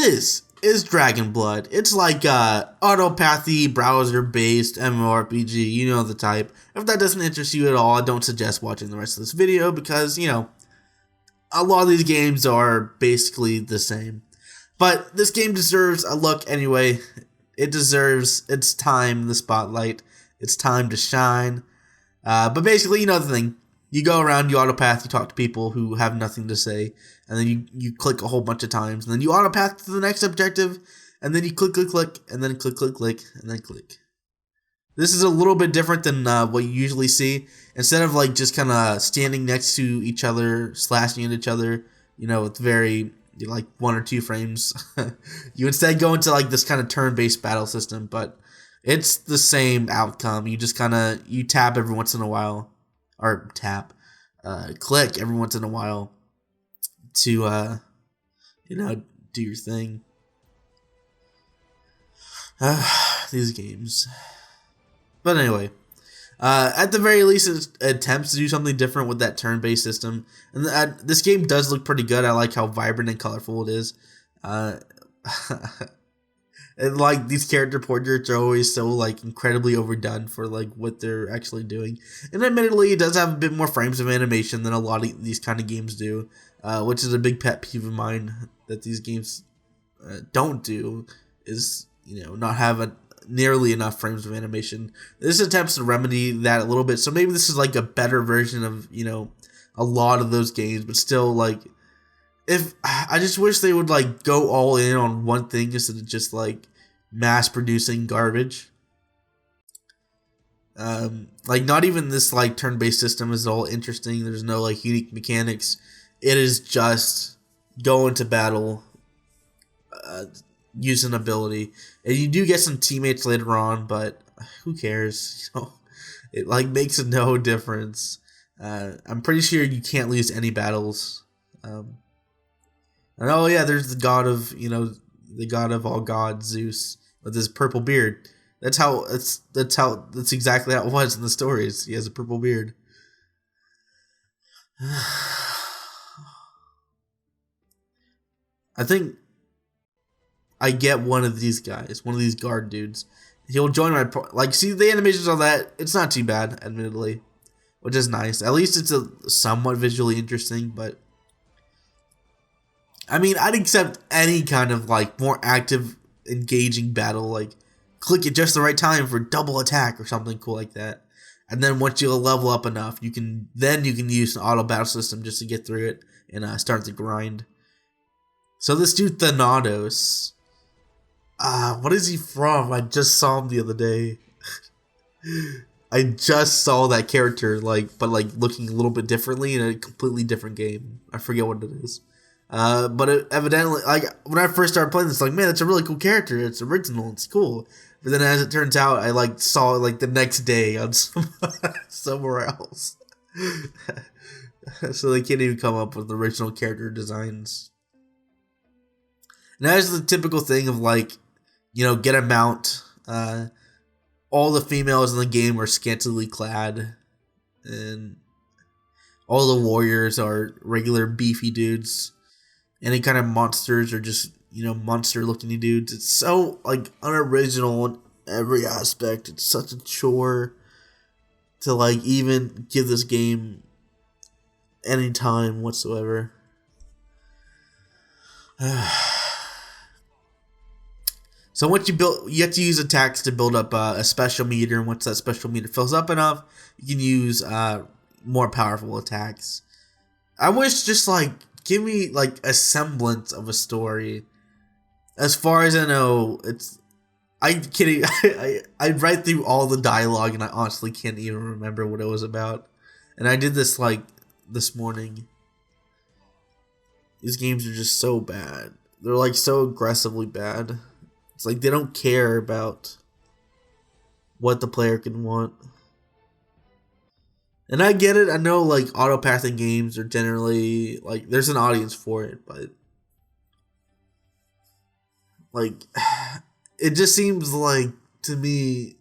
This is Dragon Blood. It's like autopathy, browser-based MMORPG, you know the type. If that doesn't interest you at all, I don't suggest watching the rest of this video because, you know, a lot of these games are basically the same. But this game deserves a look anyway. It deserves its time in the spotlight. It's time to shine. But basically, you know the thing. You go around, you autopath, you talk to people who have nothing to say, and then you click a whole bunch of times, and then you autopath to the next objective, and then you click, and then click, and then click. This is a little bit different than what you usually see. Instead of like just kind of standing next to each other, slashing at each other, you know, with very like 1 or 2 frames, you instead go into like this kind of turn-based battle system, but it's the same outcome. You just kind of, you tap every once in a while. Or click every once in a while to, you know, do your thing. These games. But anyway, at the very least, it attempts to do something different with that turn-based system. And this game does look pretty good. I like how vibrant and colorful it is. And like these character portraits are always so like incredibly overdone for like what they're actually doing. And admittedly, it does have a bit more frames of animation than a lot of these kind of games do, which is a big pet peeve of mine that these games don't do. Is, you know, not have nearly enough frames of animation. This attempts to remedy that a little bit. So maybe this is like a better version of, you know, a lot of those games, but still like. If I just wish they would like go all in on one thing instead of just like mass producing garbage. Like not even this like turn-based system is all interesting. There's no like unique mechanics. It is just go into battle, use an ability, and you do get some teammates later on, but who cares? You know, it like makes no difference. I'm pretty sure you can't lose any battles. And oh yeah, there's the god of, you know, the god of all gods, Zeus, with his purple beard. That's exactly how it was in the stories. He has a purple beard. I think I get one of these guys, one of these guard dudes. He'll join my like. See the animations on that. It's not too bad, admittedly, which is nice. At least it's a somewhat visually interesting, but. I mean, I'd accept any kind of like more active, engaging battle, like click at just the right time for double attack or something cool like that. And then once you level up enough, you can use an auto battle system just to get through it and start the grind. So this dude Thanatos, what is he from? I just saw him the other day. I just saw that character, but looking a little bit differently in a completely different game. I forget what it is. But it evidently, like, when I first started playing this, like, man, that's a really cool character. It's original. It's cool. But then as it turns out, I, like, saw it, like, the next day on somewhere else. So they can't even come up with original character designs. And that is the typical thing of, like, you know, get a mount. All the females in the game are scantily clad. And all the warriors are regular beefy dudes. Any kind of monsters are just, you know, monster-looking dudes. It's so, like, unoriginal in every aspect. It's such a chore to, like, even give this game any time whatsoever. So once you have to use attacks to build up a special meter, and once that special meter fills up enough, you can use more powerful attacks. I wish just, like, give me, like, a semblance of a story. As far as I know, I'm kidding. I read through all the dialogue and I honestly can't even remember what it was about. And I did this, like, this morning. These games are just so bad. They're, like, so aggressively bad. It's like they don't care about what the player can want. And I get it. I know, like, autopathing games are generally, like, there's an audience for it, but, like, it just seems like, to me,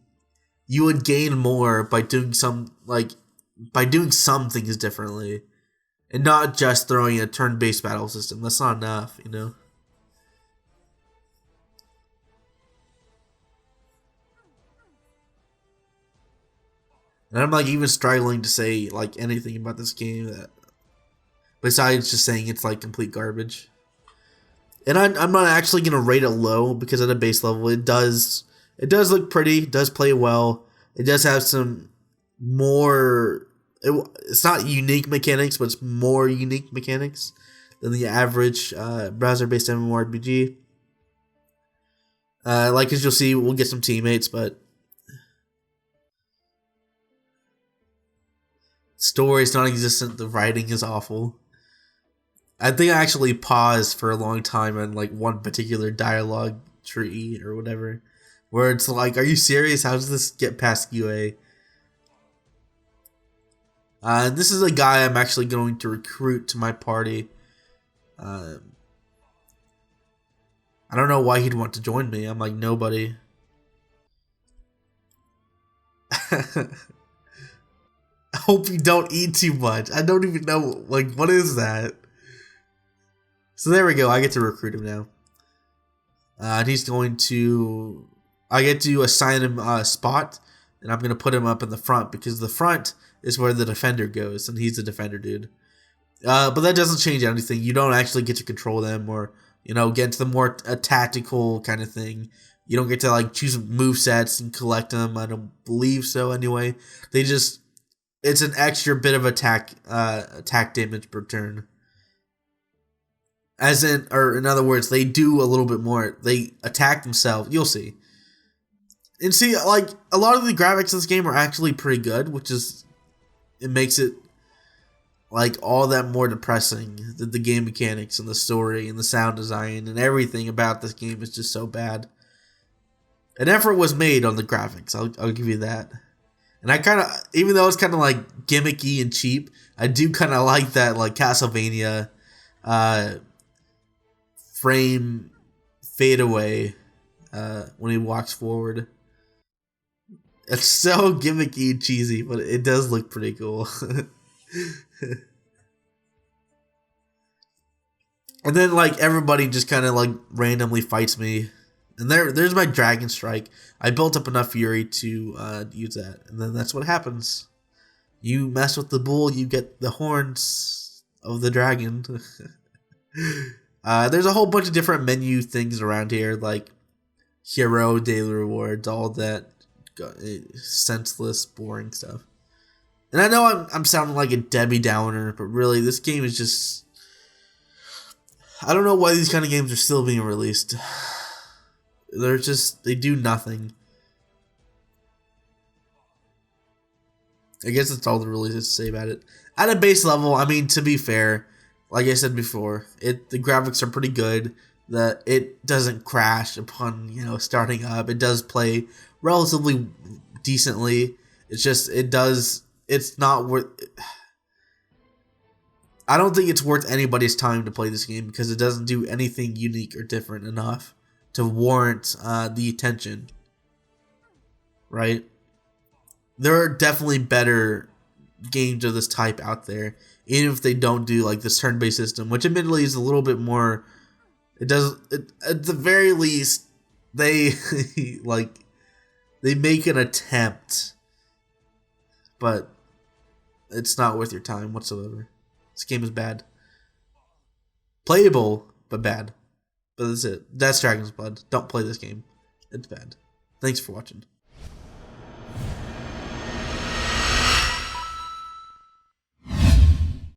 you would gain more by doing some things differently. And not just throwing a turn-based battle system. That's not enough, you know? And I'm like even struggling to say like anything about this game that besides just saying it's like complete garbage. And I'm not actually gonna rate it low because at a base level it does look pretty, it does play well, it does have some more. It's not unique mechanics, but it's more unique mechanics than the average browser-based MMORPG. Like as you'll see, we'll get some teammates, but story's non-existent. The writing is awful. I think I actually paused for a long time on like one particular dialogue tree or whatever, where it's like, "Are you serious? How does this get past UA?" This is a guy I'm actually going to recruit to my party. Uh, I don't know why he'd want to join me. I'm like nobody. I hope you don't eat too much. I don't even know, like, what is that? So there we go. I get to recruit him now. And he's going to... I get to assign him a spot, and I'm going to put him up in the front, because the front is where the defender goes, and he's the defender dude. But that doesn't change anything. You don't actually get to control them or, get into the more tactical kind of thing. You don't get to, like, choose movesets and collect them. I don't believe so, anyway. They just... It's an extra bit of attack damage per turn. As in, or in other words, they do a little bit more. They attack themselves. You'll see. And see, like, a lot of the graphics in this game are actually pretty good, which is... It makes it, like, all that more depressing. The game mechanics and the story and the sound design and everything about this game is just so bad. An effort was made on the graphics. I'll give you that. And I kind of, even though it's kind of like gimmicky and cheap, I do kind of like that, like, Castlevania frame fade away when he walks forward. It's so gimmicky and cheesy, but it does look pretty cool. And then, like, everybody just kind of, like, randomly fights me. And there's my Dragon Strike. I built up enough fury to use that. And then that's what happens. You mess with the bull, you get the horns of the dragon. There's a whole bunch of different menu things around here, like hero, daily rewards, all that senseless, boring stuff. And I know I'm sounding like a Debbie Downer, but really, this game is just... I don't know why these kind of games are still being released. They do nothing. I guess that's all there really is to say about it. At a base level, I mean, to be fair, like I said before, the graphics are pretty good. It doesn't crash upon, starting up. It does play relatively decently. It's just, it's not worth... I don't think it's worth anybody's time to play this game because it doesn't do anything unique or different enough to warrant the attention, right? There are definitely better games of this type out there, even if they don't do like this turn-based system, which admittedly is a little bit more. At the very least, they they make an attempt, but it's not worth your time whatsoever. This game is bad, playable but bad. But that's it. That's Dragon's Blood. Don't play this game. It's bad. Thanks for watching.